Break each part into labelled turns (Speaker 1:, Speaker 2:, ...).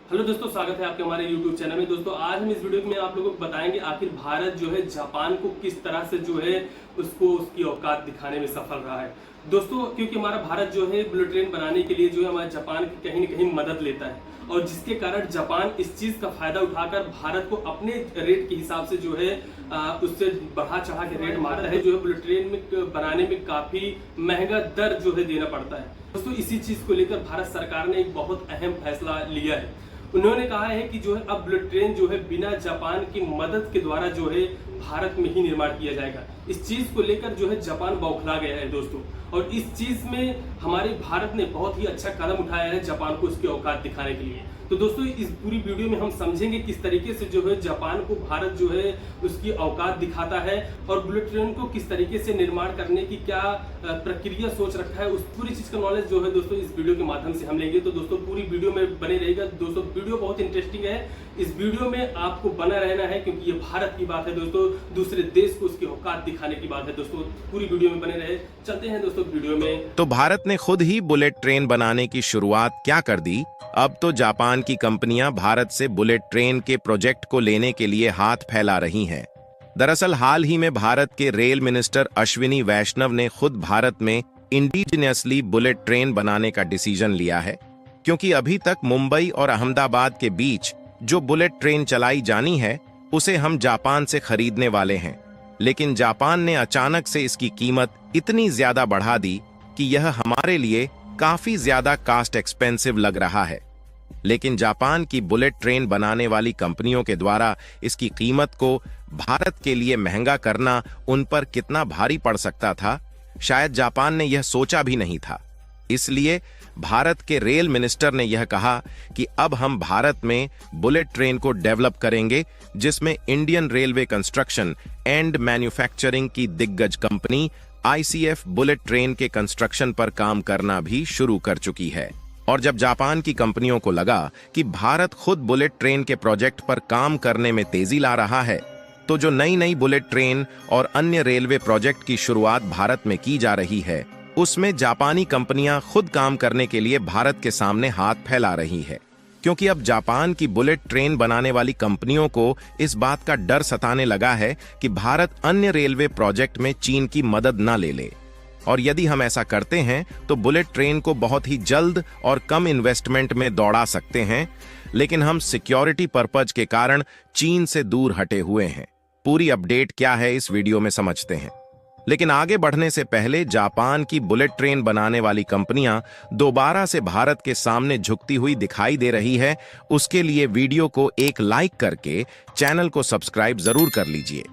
Speaker 1: Hello दोस्तों, स्वागत है आपके हमारे YouTube चैनल में। दोस्तों आज हम इस वीडियो में आप लोगों को बताएंगे आखिर भारत जो है जापान को किस तरह से जो है उसको उसकी औकात दिखाने में सफल रहा है। दोस्तों क्योंकि हमारा भारत जो है बुलेट ट्रेन बनाने के लिए जो है हमारे जापान की कहीं न कहीं मदद लेता है और जिसके कारण जापान इस चीज़ का फायदा उठाकर भारत को अपने रेट के हिसाब से जो है उससे बढ़ा चढ़ा के रेट मारता है। जो है बुलेट ट्रेन में बनाने में काफ़ी महंगा दर जो है देना पड़ता है। दोस्तों इसी चीज़ को लेकर भारत सरकार ने एक बहुत अहम फैसला लिया है। उन्होंने कहा है कि जो है अब बुलेट ट्रेन जो है बिना जापान की मदद के द्वारा जो है भारत में ही निर्माण किया जाएगा। इस चीज को लेकर जो है जापान बौखला गया है दोस्तों, और इस चीज में हमारे भारत ने बहुत ही अच्छा कदम उठाया है जापान को उसकी औकात दिखाने के लिए। तो दोस्तों इस पूरी वीडियो में हम समझेंगे किस तरीके से जो है जापान को भारत जो है उसकी औकात दिखाता है और बुलेट ट्रेन को किस तरीके से निर्माण करने की क्या प्रक्रिया सोच रखा है, उस पूरी चीज का नॉलेज जो है दोस्तों इस वीडियो के माध्यम से हम लेंगे। तो दोस्तों पूरी वीडियो में बने रहेगा। दोस्तों वीडियो बहुत इंटरेस्टिंग है, इस वीडियो में आपको बना रहना है क्योंकि ये भारत की बात है दोस्तों, दूसरे देश को उसकी औकात दिखाने की बात है। दोस्तों पूरी वीडियो में बने रहे। चलते हैं दोस्तों वीडियो में।
Speaker 2: तो भारत ने खुद ही बुलेट ट्रेन बनाने की शुरुआत क्या कर दी। अब तो जापान की कंपनियां भारत से बुलेट ट्रेन के प्रोजेक्ट को लेने के लिए हाथ फैला रही हैं। दरअसल हाल ही में भारत के रेल मिनिस्टर अश्विनी वैष्णव ने खुद भारत में इंडिजिनियसली बुलेट ट्रेन बनाने का डिसीजन लिया है, क्योंकि अभी तक मुंबई और अहमदाबाद के बीच जो बुलेट ट्रेन चलाई जानी है उसे हम जापान से खरीदने वाले हैं। लेकिन जापान ने अचानक से इसकी कीमत इतनी ज्यादा बढ़ा दी कि यह हमारे लिए काफी ज्यादा कास्ट एक्सपेंसिव लग रहा है। लेकिन जापान की बुलेट ट्रेन बनाने वाली कंपनियों के द्वारा इसकी कीमत को भारत के लिए महंगा करना उन पर कितना भारी पड़ सकता था, शायद जापान ने यह सोचा भी नहीं था। इसलिए भारत के रेल मिनिस्टर ने यह कहा कि अब हम भारत में बुलेट ट्रेन को डेवलप करेंगे, जिसमें Indian railway construction and manufacturing की दिग्गज कंपनी ICF बुलेट ट्रेन के कंस्ट्रक्शन पर काम करना भी शुरू कर चुकी है। और जब जापान की कंपनियों को लगा कि भारत खुद बुलेट ट्रेन के प्रोजेक्ट पर काम करने में तेजी ला रहा है, तो जो नई नई बुलेट ट्रेन और अन्य रेलवे प्रोजेक्ट की शुरुआत भारत में की जा रही है, उसमें जापानी कंपनियां खुद काम करने के लिए भारत के सामने हाथ फैला रही है। क्योंकि अब जापान की बुलेट ट्रेन बनाने वाली कंपनियों को इस बात का डर सताने लगा है कि भारत अन्य रेलवे प्रोजेक्ट में चीन की मदद न ले ले, और यदि हम ऐसा करते हैं तो बुलेट ट्रेन को बहुत ही जल्द और कम इन्वेस्टमेंट में दौड़ा सकते हैं। लेकिन हम सिक्योरिटी पर्पज के कारण चीन से दूर हटे हुए हैं। पूरी अपडेट क्या है इस वीडियो में समझते हैं। लेकिन आगे बढ़ने से पहले जापान की बुलेट ट्रेन बनाने वाली कंपनियां दोबारा से भारत के सामने झुकती हुई दिखाई दे रही है। उसके लिए वीडियो को एक लाइक करके चैनल को सब्सक्राइब जरूर कर लीजिए,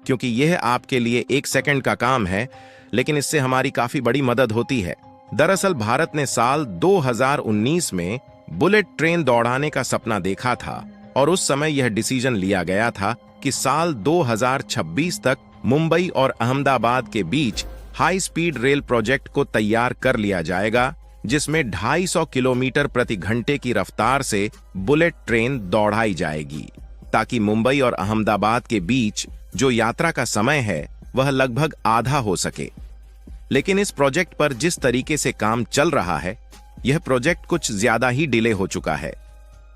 Speaker 2: क्योंकि यह आपके लिए 1 सेकंड का काम है, लेकिन इससे हमारी काफी बड़ी मदद होती है। दरअसल भारत ने साल 2019 में बुलेट ट्रेन दौड़ाने का सपना देखा था और उस समय यह डिसीजन लिया गया था कि साल 2026 तक मुंबई और अहमदाबाद के बीच हाई स्पीड रेल प्रोजेक्ट को तैयार कर लिया जाएगा, जिसमें 250 किलोमीटर प्रति घंटे की रफ्तार से बुलेट ट्रेन दौड़ाई जाएगी, ताकि मुंबई और अहमदाबाद के बीच जो यात्रा का समय है वह लगभग आधा हो सके। लेकिन इस प्रोजेक्ट पर जिस तरीके से काम चल रहा है, यह प्रोजेक्ट कुछ ज्यादा ही डिले हो चुका है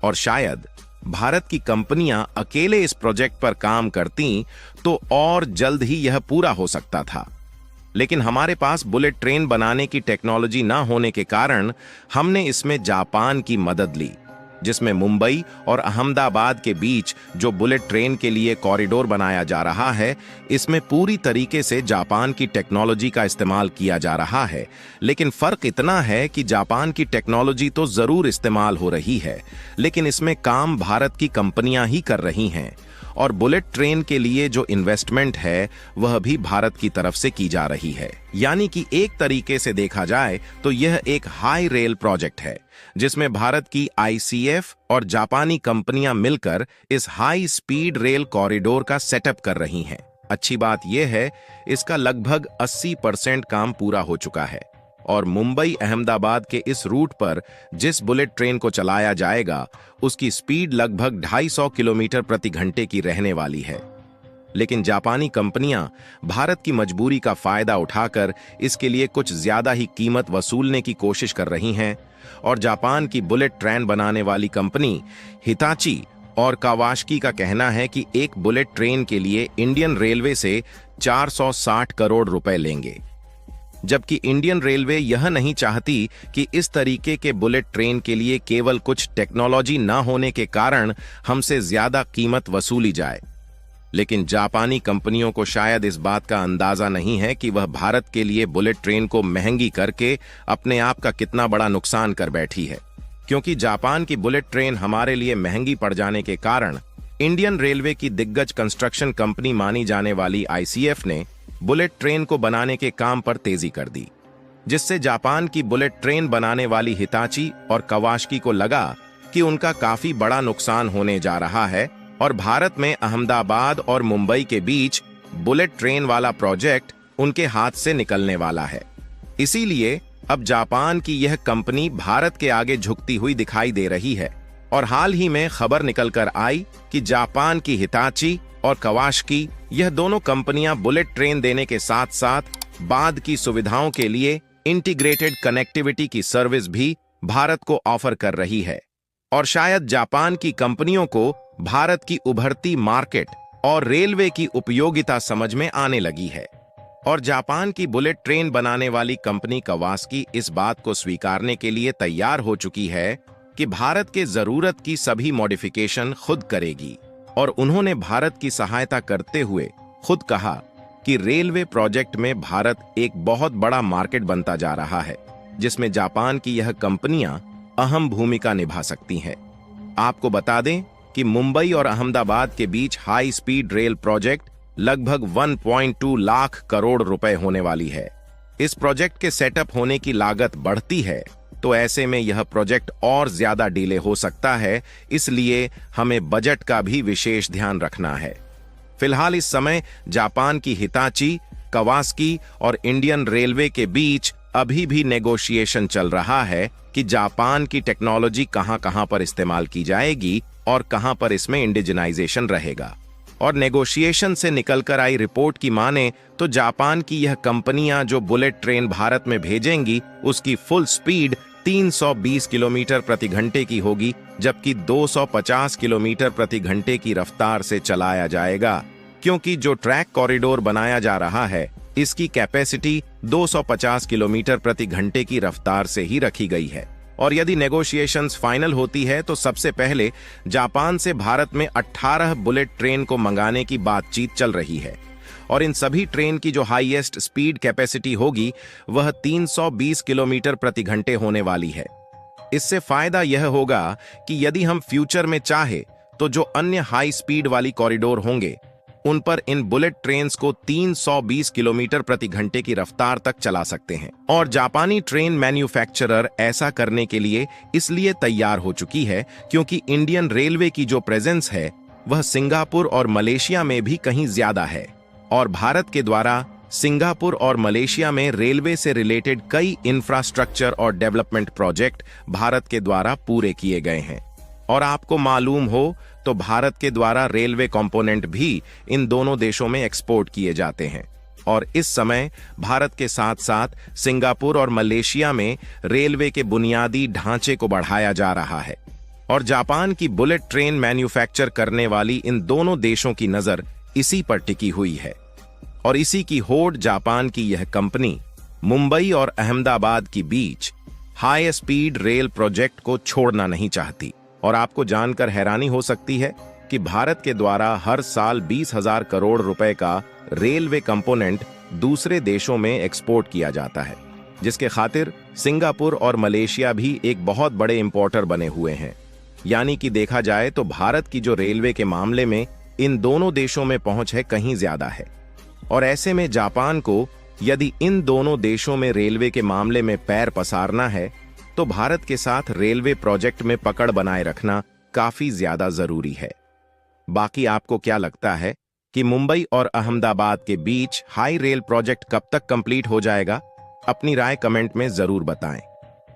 Speaker 2: और शायद भारत की कंपनियां अकेले इस प्रोजेक्ट पर काम करती तो और जल्द ही यह पूरा हो सकता था। लेकिन हमारे पास बुलेट ट्रेन बनाने की टेक्नोलॉजी ना होने के कारण हमने इसमें जापान की मदद ली, जिसमें मुंबई और अहमदाबाद के बीच जो बुलेट ट्रेन के लिए कॉरिडोर बनाया जा रहा है, इसमें पूरी तरीके से जापान की टेक्नोलॉजी का इस्तेमाल किया जा रहा है। लेकिन फर्क इतना है कि जापान की टेक्नोलॉजी तो जरूर इस्तेमाल हो रही है, लेकिन इसमें काम भारत की कंपनियां ही कर रही हैं, और बुलेट ट्रेन के लिए जो इन्वेस्टमेंट है वह भी भारत की तरफ से की जा रही है। यानी कि एक तरीके से देखा जाए तो यह एक हाई रेल प्रोजेक्ट है, जिसमें भारत की ICF और जापानी कंपनियां मिलकर इस हाई स्पीड रेल कॉरिडोर का सेटअप कर रही हैं। अच्छी बात यह है, इसका लगभग 80% काम पूरा हो चुका है और मुंबई अहमदाबाद के इस रूट पर जिस बुलेट ट्रेन को चलाया जाएगा उसकी स्पीड लगभग 250 किलोमीटर प्रति घंटे की रहने वाली है। लेकिन जापानी कंपनियां भारत की मजबूरी का फायदा उठाकर इसके लिए कुछ ज्यादा ही कीमत वसूलने की कोशिश कर रही हैं और जापान की बुलेट ट्रेन बनाने वाली कंपनी हिताची और कावासाकी का कहना है कि एक बुलेट ट्रेन के लिए इंडियन रेलवे से 460 करोड़ रुपए लेंगे, जबकि इंडियन रेलवे यह नहीं चाहती कि इस तरीके के बुलेट ट्रेन के लिए केवल कुछ टेक्नोलॉजी न होने के कारण हमसे ज्यादा कीमत वसूली जाए। लेकिन जापानी कंपनियों को शायद इस बात का अंदाजा नहीं है कि वह भारत के लिए बुलेट ट्रेन को महंगी करके अपने आप का कितना बड़ा नुकसान कर बैठी है, क्योंकि जापान की बुलेट ट्रेन हमारे लिए महंगी पड़ जाने के कारण इंडियन रेलवे की दिग्गज कंस्ट्रक्शन कंपनी मानी जाने वाली आईसीएफ ने बुलेट ट्रेन को बनाने के काम पर तेजी कर दी, जिससे जापान की बुलेट ट्रेन बनाने वाली हिताची और कावासाकी को लगा कि उनका काफी बड़ा नुकसान होने जा रहा है और भारत में अहमदाबाद और मुंबई के बीच बुलेट ट्रेन वाला प्रोजेक्ट उनके हाथ से निकलने वाला है। इसीलिए अब जापान की यह कंपनी भारत के आगे झुकती हुई दिखाई दे रही है और हाल ही में खबर निकलकर आई कि जापान की हिताची और कावासाकी यह दोनों कंपनियां बुलेट ट्रेन देने के साथ साथ बाद की सुविधाओं के लिए इंटीग्रेटेड कनेक्टिविटी की सर्विस भी भारत को ऑफर कर रही है। और शायद जापान की कंपनियों को भारत की उभरती मार्केट और रेलवे की उपयोगिता समझ में आने लगी है और जापान की बुलेट ट्रेन बनाने वाली कंपनी कावासाकी इस बात को स्वीकारने के लिए तैयार हो चुकी है कि भारत के जरूरत की सभी मॉडिफिकेशन खुद करेगी और उन्होंने भारत की सहायता करते हुए खुद कहा कि रेलवे प्रोजेक्ट में भारत एक बहुत बड़ा मार्केट बनता जा रहा है, जिसमें जापान की यह कंपनियां अहम भूमिका निभा सकती हैं। आपको बता दें कि मुंबई और अहमदाबाद के बीच हाई स्पीड रेल प्रोजेक्ट लगभग 1.2 लाख करोड़ रुपए होने वाली है। इस प्रोजेक्ट के सेटअप होने की लागत बढ़ती है तो ऐसे में यह प्रोजेक्ट और ज्यादा डिले हो सकता है, इसलिए हमें बजट का भी विशेष ध्यान रखना है। फिलहाल इस समय जापान की हिताची, कावासाकी और इंडियन रेलवे के बीच अभी भी नेगोशिएशन चल रहा है कि जापान की टेक्नोलॉजी कहां-कहां पर इस्तेमाल की जाएगी और कहां पर इसमें इंडिजिनाइजेशन रहेगा। और नेगोशिएशन से निकलकर आई रिपोर्ट की माने तो जापान की यह कंपनियां जो बुलेट ट्रेन भारत में भेजेंगी उसकी फुल स्पीड 320 किलोमीटर प्रति घंटे की होगी, जबकि 250 किलोमीटर प्रति घंटे की रफ्तार से चलाया जाएगा, क्योंकि जो ट्रैक कॉरिडोर बनाया जा रहा है इसकी कैपेसिटी 250 किलोमीटर प्रति घंटे की रफ्तार से ही रखी गई है। और यदि नेगोशिएशंस फाइनल होती है तो सबसे पहले जापान से भारत में 18 बुलेट ट्रेन को मंगाने की बातचीत चल रही है और इन सभी ट्रेन की जो हाईएस्ट स्पीड कैपेसिटी होगी वह 320 किलोमीटर प्रति घंटे होने वाली है। इससे फायदा यह होगा कि यदि हम फ्यूचर में चाहे तो जो अन्य हाई स्पीड वाली कॉरिडोर होंगे उन पर इन बुलेट ट्रेन्स को 320 किलोमीटर प्रति घंटे की रफ्तार तक चला सकते हैं। और जापानी ट्रेन मैन्युफैक्चरर ऐसा करने के लिए इसलिए तैयार हो चुकी है क्योंकि इंडियन रेलवे की जो प्रेजेंस है वह सिंगापुर और मलेशिया में भी कहीं ज्यादा है और भारत के द्वारा सिंगापुर और मलेशिया में रेलवे से रिलेटेड कई इंफ्रास्ट्रक्चर और डेवलपमेंट प्रोजेक्ट भारत के द्वारा पूरे किए गए हैं। और आपको मालूम हो तो भारत के द्वारा रेलवे कंपोनेंट भी इन दोनों देशों में एक्सपोर्ट किए जाते हैं और इस समय भारत के साथ साथ सिंगापुर और मलेशिया में रेलवे के बुनियादी ढांचे को बढ़ाया जा रहा है। और जापान की बुलेट ट्रेन मैन्युफैक्चर करने वाली इन दोनों देशों की नजर इसी पर टिकी हुई है और इसी की होड़ जापान की यह कंपनी मुंबई और अहमदाबाद के बीच हाई स्पीड रेल प्रोजेक्ट को छोड़ना नहीं चाहती। और आपको जानकर हैरानी हो सकती है कि भारत के द्वारा हर साल 20,000 करोड़ रुपए का रेलवे कंपोनेंट दूसरे देशों में एक्सपोर्ट किया जाता है, जिसके खातिर सिंगापुर और मलेशिया भी एक बहुत बड़े इंपोर्टर बने हुए हैं। यानी कि देखा जाए तो भारत की जो रेलवे के मामले में इन दोनों देशों में पहुंच है कहीं ज्यादा है। और ऐसे में जापान को यदि इन दोनों देशों में रेलवे के मामले में पैर पसारना है तो भारत के साथ रेलवे प्रोजेक्ट में पकड़ बनाए रखना काफी ज्यादा जरूरी है। बाकी आपको क्या लगता है कि मुंबई और अहमदाबाद के बीच हाई रेल प्रोजेक्ट कब तक कंप्लीट हो जाएगा? अपनी राय कमेंट में जरूर बताएं।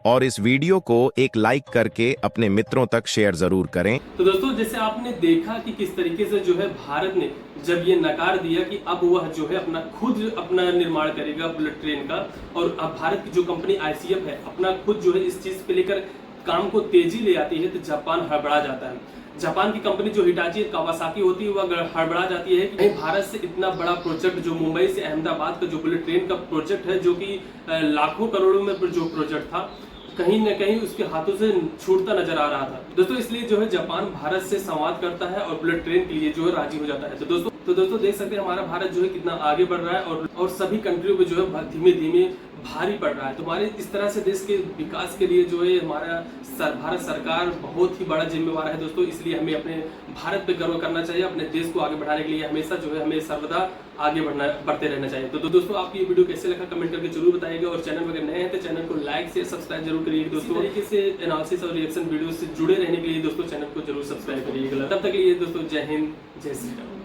Speaker 2: और इस वीडियो को एक लाइक करके अपने मित्रों तक शेयर जरूर करें।
Speaker 1: तो दोस्तों जैसे आपने देखा कि किस तरीके से जो है भारत ने जब ये नकार दिया कि अब वह जो है अपना निर्माण करेगा बुलेट ट्रेन का, और अब भारत की जो कंपनी ICF है अपना खुद जो है इस चीज पे लेकर काम को तेजी ले आती है, तो जापान हड़बड़ा जाता है। जापान की कंपनी जो हिटाची कावासाकी होती है वह हड़बड़ा जाती है कि भारत से इतना बड़ा प्रोजेक्ट जो मुंबई से अहमदाबाद का जो बुलेट ट्रेन का प्रोजेक्ट है, जो कि लाखों करोड़ों में जो प्रोजेक्ट था, कहीं न कहीं उसके हाथों से छूटता नजर आ रहा था। दोस्तों इसलिए जो है जापान भारत से संवाद करता है और बुलेट ट्रेन के लिए जो है राजी हो जाता है। तो दोस्तों देख सकते हैं हमारा भारत जो है कितना आगे बढ़ रहा है और सभी कंट्रियों पे जो है धीमे धीमे भारी पड़ रहा है। तो हमारे इस तरह से देश के विकास के लिए जो है हमारा भारत सरकार बहुत ही बड़ा जिम्मेवार है दोस्तों। इसलिए हमें अपने भारत पे गर्व करना चाहिए, अपने देश को आगे बढ़ाने के लिए हमेशा जो है हमें सर्वदा आगे बढ़ते रहना चाहिए। तो दोस्तों आपकी ये वीडियो कैसे लगा कमेंट करके जरूर बताइएगा, और चैनल में अगर नए हैं तो चैनल को लाइक शेयर सब्सक्राइब जरूर करिएगा दोस्तों। इस तरीके से एनालिसिस और रिएक्शन वीडियो से जुड़े रहने के लिए दोस्तों चैनल को जरूर सब्सक्राइब करिएगा। तब तक के लिए दोस्तों जय हिंद, जय श्री राम।